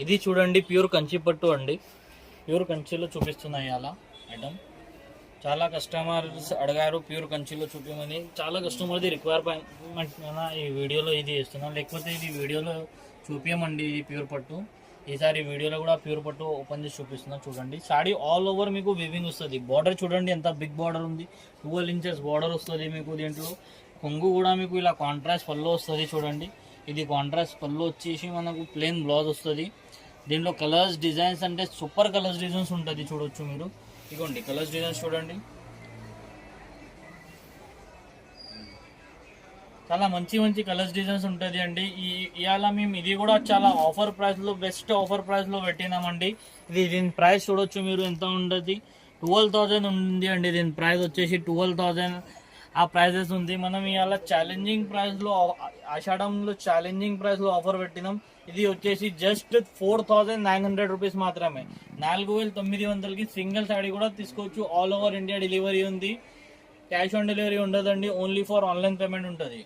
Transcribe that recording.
ఇది చూడండి ప్యూర్ కంచి పట్టు అండి. ప్యూర్ కంచిలో చూపిస్తున్నాయి అలా ఐటమ్. చాలా కస్టమర్స్ అడిగారు ప్యూర్ కంచిలో చూపించమని. చాలా కస్టమర్ది రిక్వైర్మెంట్ ఈ వీడియోలో ఇది ఇస్తున్నాం, లేకపోతే ఇది వీడియోలో చూపించమండి. ఇది ప్యూర్ పట్టు. ఈసారి వీడియోలో కూడా ప్యూర్ పట్టు ఓపెన్ చేసి చూపిస్తున్నాం. చూడండి సాడీ ఆల్ ఓవర్ మీకు వీవింగ్ వస్తుంది. బార్డర్ చూడండి ఎంత బిగ్ బార్డర్ ఉంది. 12 ఇంచెస్ బార్డర్ వస్తుంది మీకు. దీంట్లో కొంగు కూడా మీకు ఇలా కాంట్రాస్ట్ పళ్ళు వస్తుంది చూడండి. ఇది కాంట్రాస్ట్ పళ్ళు వచ్చేసి మనకు ప్లెయిన్ బ్లౌజ్ వస్తుంది. దీంట్లో కలర్స్ డిజైన్స్ అంటే సూపర్ కలర్స్ డిజైన్స్ ఉంటుంది చూడొచ్చు మీరు. ఇదిగోండి కలర్స్ డిజైన్స్ చూడండి, చాలా మంచి మంచి కలర్స్ డిజైన్స్ ఉంటుంది అండి. ఇవాళ మేము ఇది కూడా చాలా ఆఫర్ ప్రైస్లో, బెస్ట్ ఆఫర్ ప్రైస్లో పెట్టినామండి. దీని ప్రైస్ చూడొచ్చు మీరు ఎంత ఉంటుంది. 12,000 ఉంది అండి. దీని ప్రైస్ వచ్చేసి 12,000 ఆ ప్రైజెస్ ఉంది. మనం ఇవాళ ఛాలెంజింగ్ ప్రైస్లో, ఆషాఢంలో ఛాలెంజింగ్ ప్రైస్లో ఆఫర్ పెట్టినాం. ఇది వచ్చేసి జస్ట్ 4,900 రూపీస్ మాత్రమే. 4,900కి సింగిల్ సాడీ కూడా తీసుకోవచ్చు. ఆల్ ఓవర్ ఇండియా డెలివరీ ఉంది. క్యాష్ ఆన్ డెలివరీ ఉండదండి. ఓన్లీ ఫర్ ఆన్లైన్ పేమెంట్ ఉంటుంది.